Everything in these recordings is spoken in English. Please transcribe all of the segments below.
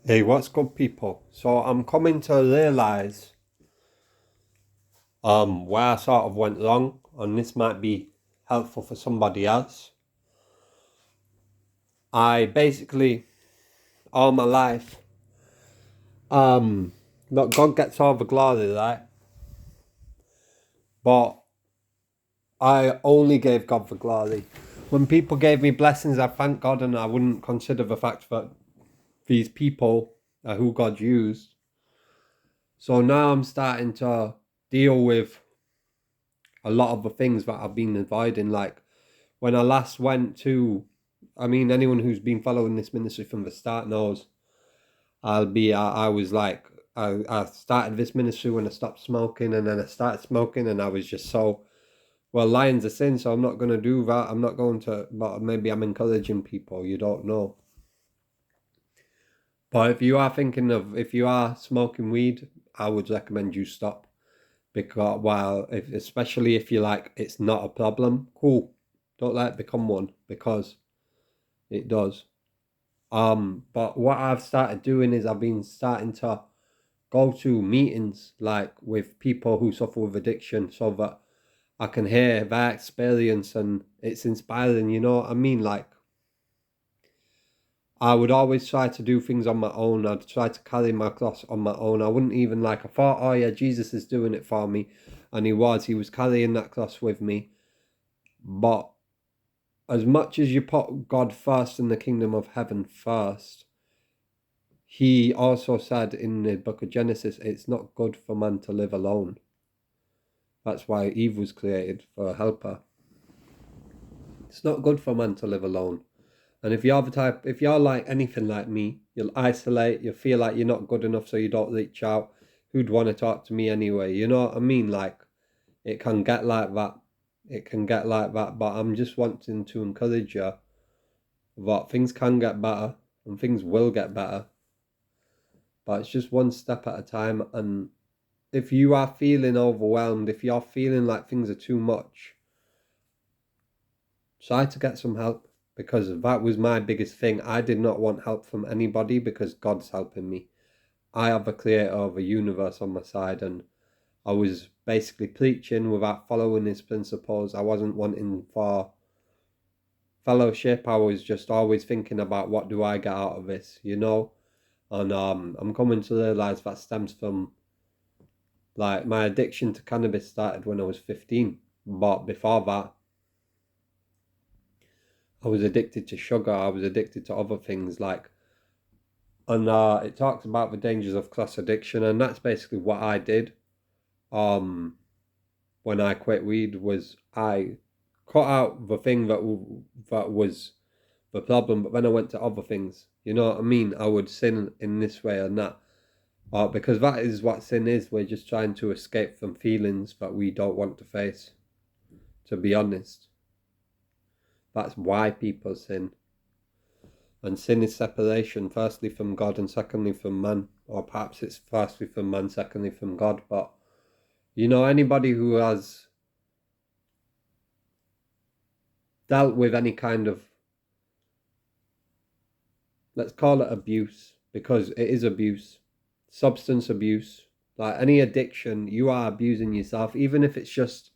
Hey, what's good, people? So I'm coming to realize where I sort of went wrong, and this might be helpful for somebody else. I basically all my life, that God gets all the glory, right? But I only gave God the glory. When people gave me blessings, I thank God, and I wouldn't consider the fact that these people are who God used. So now I'm starting to deal with a lot of the things that I've been avoiding, like when I last went to, I mean, anyone who's been following this ministry from the start knows I was like, I started this ministry when I stopped smoking, and then I started smoking, and I was just so, well, lying's a sin, so I'm not going to do that. I'm not going to, but maybe I'm encouraging people, you don't know. But if you are smoking weed, I would recommend you stop. Because, especially if you like, it's not a problem, cool. Don't let it become one, because it does. But what I've started doing is I've been starting to go to meetings like with people who suffer with addiction so that I can hear their experience and it's inspiring, you know what I mean? Like I would always try to do things on my own. I'd try to carry my cross on my own. I wouldn't even I thought, oh yeah, Jesus is doing it for me. And he was carrying that cross with me. But as much as you put God first and the kingdom of heaven first, he also said in the book of Genesis, it's not good for man to live alone. That's why Eve was created, for a helper. It's not good for man to live alone. And if you're like anything like me, you'll isolate, you feel like you're not good enough, so you don't reach out. Who'd want to talk to me anyway? You know what I mean? Like, it can get like that. It can get like that. But I'm just wanting to encourage you that things can get better and things will get better. But it's just one step at a time. And if you are feeling overwhelmed, if you're feeling like things are too much, try to get some help, because that was my biggest thing. I did not want help from anybody because God's helping me. I have a creator of a universe on my side, and I was basically preaching without following his principles. I wasn't wanting for fellowship. I was just always thinking about what do I get out of this, you know? And I'm coming to realize that stems from like my addiction to cannabis started when I was 15. But before that, I was addicted to sugar. I was addicted to other things and it talks about the dangers of cross addiction, and that's basically what I did. Um, when I quit weed, was I cut out the thing that was the problem, but then I went to other things. You know what I mean? I would sin in this way and that, because that is what sin is. We're just trying to escape from feelings that we don't want to face. To be honest, that's why people sin. And sin is separation, firstly from God and secondly from man. Or perhaps it's firstly from man, secondly from God. But, you know, anybody who has dealt with any kind of, let's call it abuse, because it is abuse, substance abuse, like any addiction, you are abusing yourself, even if it's just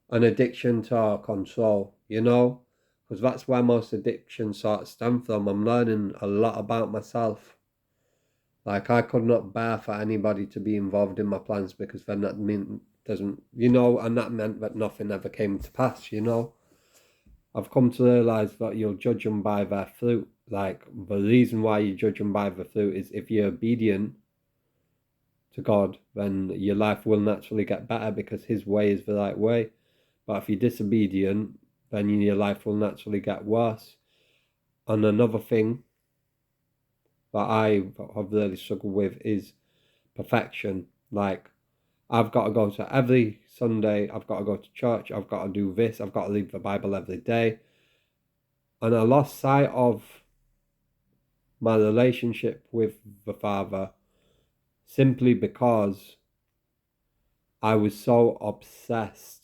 an addiction to control, you know? Because that's where most addictions sort of stem from. I'm learning a lot about myself. Like I could not bear for anybody to be involved in my plans, because then that meant doesn't, you know, and that meant that nothing ever came to pass, you know. I've come to realise that you'll judge them by their fruit. Like the reason why you judge them by the fruit is if you're obedient to God, then your life will naturally get better because His way is the right way. But if you're disobedient, then your life will naturally get worse. And another thing that I have really struggled with is perfection. Like, I've got to go to every Sunday, I've got to go to church, I've got to do this, I've got to read the Bible every day. And I lost sight of my relationship with the Father simply because I was so obsessed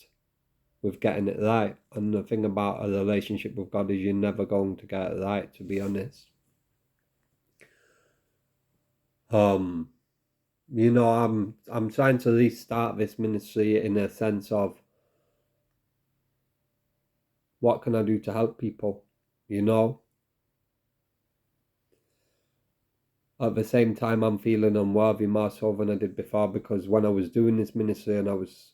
with getting it right. And the thing about a relationship with God is you're never going to get it right, to be honest. Um, you know, I'm trying to restart this ministry in a sense of what can I do to help people, you know? At the same time, I'm feeling unworthy more so than I did before, because when I was doing this ministry and I was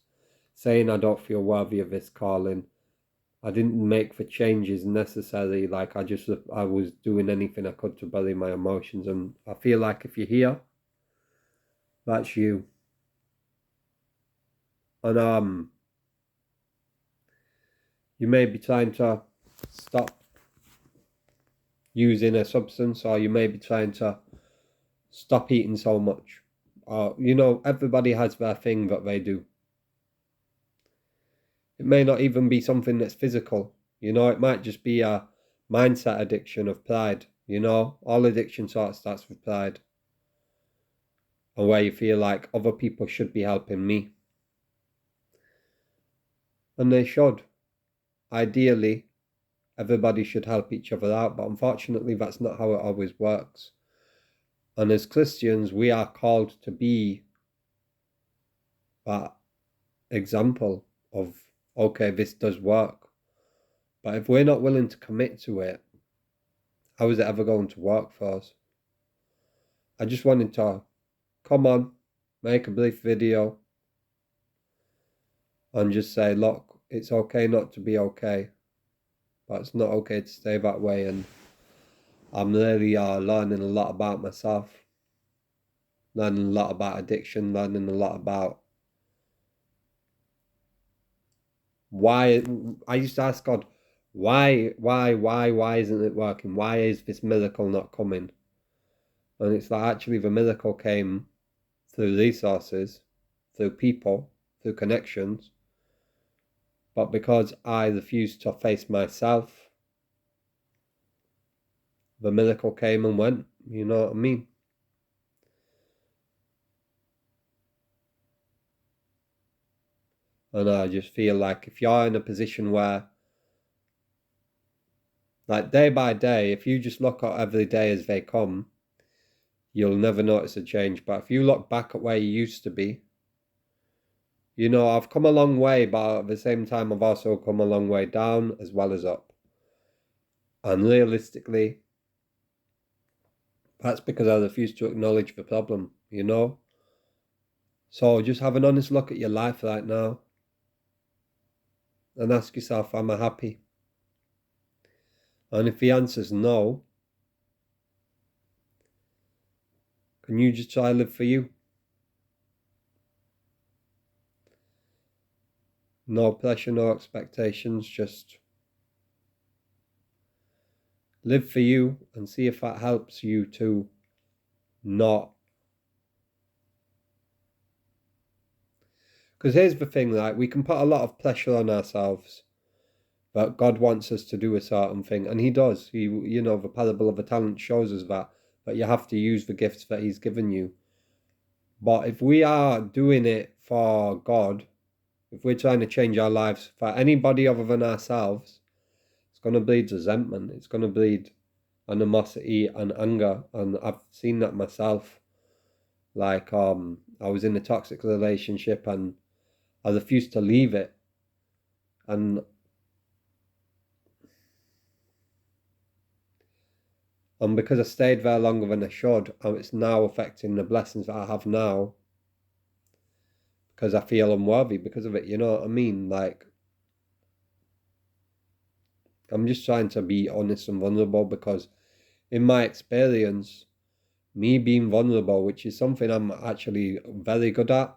saying I don't feel worthy of this calling, I didn't make the changes necessary. Like I was doing anything I could to bury my emotions. And I feel like if you're here, that's you. And you may be trying to stop using a substance, or you may be trying to stop eating so much. Or, you know, everybody has their thing that they do. It may not even be something that's physical. You know, it might just be a mindset addiction of pride. You know, all addiction sort of starts with pride. And where you feel like other people should be helping me. And they should. Ideally, everybody should help each other out, but unfortunately, that's not how it always works. And as Christians, we are called to be that example of, okay, this does work. But if we're not willing to commit to it, how is it ever going to work for us? I just wanted to come on, make a brief video, and just say, look, it's okay not to be okay, but it's not okay to stay that way. And I'm really learning a lot about myself, learning a lot about addiction, learning a lot about why. I used to ask God, why isn't it working? Why is this miracle not coming? And it's like actually the miracle came through resources, through people, through connections. But because I refused to face myself, the miracle came and went. You know what I mean? And I just feel like if you're in a position where, like day by day, if you just look at every day as they come, you'll never notice a change. But if you look back at where you used to be, you know, I've come a long way, but at the same time, I've also come a long way down as well as up. And realistically, that's because I refuse to acknowledge the problem, you know? So just have an honest look at your life right now and ask yourself, am I happy? And if the answer's no, can you just try live for you? No pressure, no expectations, just live for you and see if that helps you to not. Because here's the thing, like, we can put a lot of pressure on ourselves that God wants us to do a certain thing, and He does. You know, the parable of the talent shows us that you have to use the gifts that He's given you. But if we are doing it for God, if we're trying to change our lives for anybody other than ourselves, it's going to breed resentment. It's going to breed animosity and anger. And I've seen that myself. Like, I was in a toxic relationship and I refused to leave it. And because I stayed there longer than I should, it's now affecting the blessings that I have now because I feel unworthy because of it. You know what I mean? Like, I'm just trying to be honest and vulnerable because in my experience, me being vulnerable, which is something I'm actually very good at,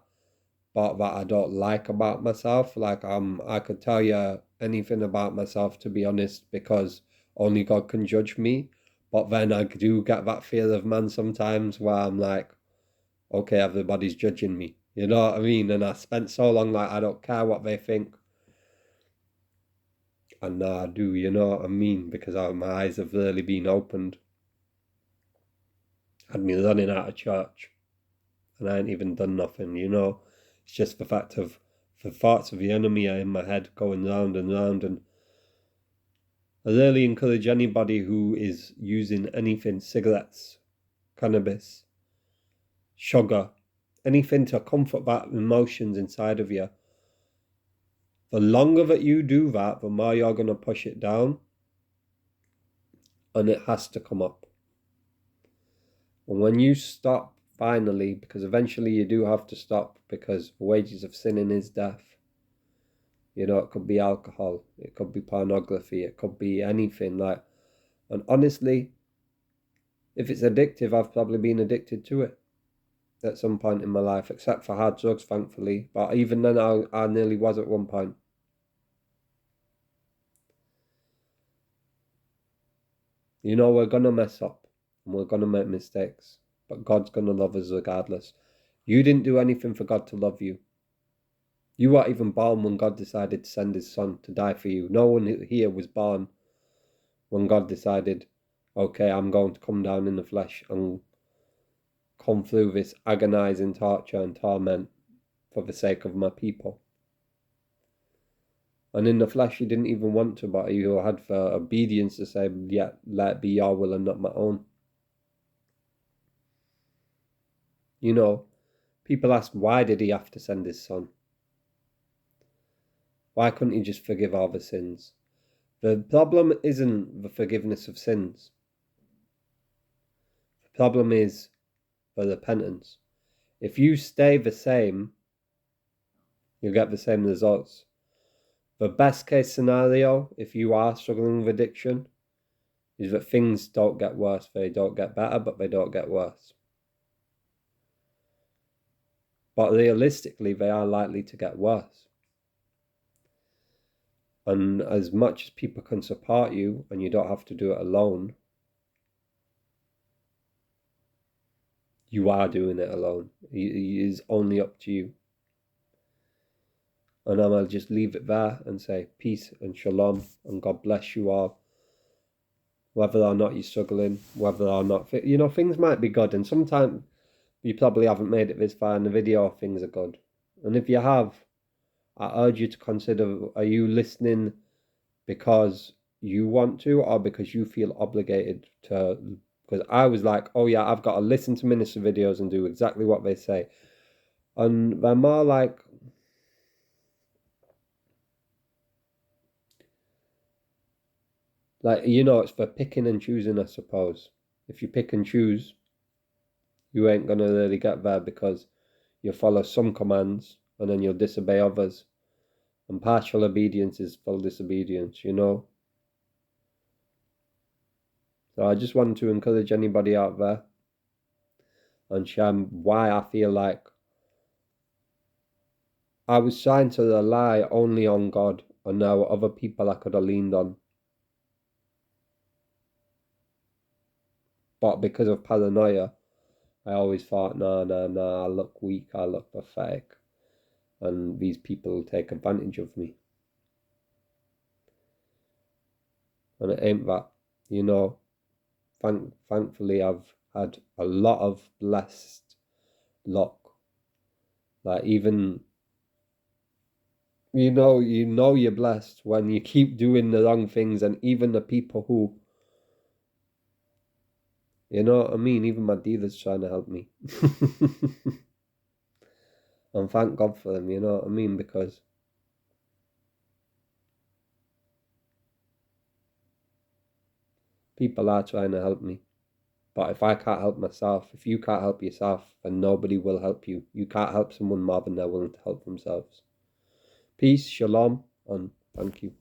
but that I don't like about myself. Like I could tell you anything about myself to be honest, because only God can judge me. But then I do get that fear of man sometimes where I'm like, okay, everybody's judging me. You know what I mean? And I spent so long like I don't care what they think. And now I do, you know what I mean? Because my eyes have really been opened. Had me running out of church. And I ain't even done nothing, you know? It's just the fact of the thoughts of the enemy are in my head going round and round. And I really encourage anybody who is using anything, cigarettes, cannabis, sugar, anything to comfort that emotions inside of you. The longer that you do that, the more you're going to push it down, and it has to come up. And when you stop finally, because eventually you do have to stop, because the wages of sinning is death. You know, it could be alcohol, it could be pornography, it could be anything like. And honestly, if it's addictive, I've probably been addicted to it at some point in my life, except for hard drugs, thankfully. But even then, I nearly was at one point. You know, we're going to mess up and we're going to make mistakes, but God's going to love us regardless. You didn't do anything for God to love you. You weren't even born when God decided to send his son to die for you. No one here was born when God decided, okay, I'm going to come down in the flesh and come through this agonizing torture and torment for the sake of my people. And in the flesh, you didn't even want to, but you had the obedience to say, yeah, let it be your will and not my own. You know, people ask, why did he have to send his son? Why couldn't he just forgive all the sins? The problem isn't the forgiveness of sins. The problem is the repentance. If you stay the same, you'll get the same results. The best case scenario, if you are struggling with addiction, is that things don't get worse. They don't get better, but they don't get worse. But realistically, they are likely to get worse. And as much as people can support you, and you don't have to do it alone, you are doing it alone. It is only up to you. And I'll just leave it there and say peace and shalom, and God bless you all. Whether or not you're struggling, whether or not, you know, things might be good. And sometimes you probably haven't made it this far in the video, things are good. And if you have, I urge you to consider, are you listening because you want to, or because you feel obligated to? Because I was like, oh yeah, I've got to listen to minister videos and do exactly what they say. And they're more like, you know, it's for picking and choosing, I suppose. If you pick and choose, you ain't going to really get there, because you'll follow some commands and then you'll disobey others. And partial obedience is full disobedience, you know. So I just wanted to encourage anybody out there and share why I feel like I was trying to rely only on God, and now other people I could have leaned on. But because of paranoia, I always thought, nah, I look weak, I look pathetic, and these people will take advantage of me. And it ain't that, you know. Thankfully, I've had a lot of blessed luck. Like, even, you know you're blessed when you keep doing the wrong things, and even the people who, you know what I mean, even my dealer's trying to help me. And thank God for them, you know what I mean, because people are trying to help me. But if I can't help myself, if you can't help yourself, then nobody will help you. You can't help someone more than they're willing to help themselves. Peace, shalom, and thank you.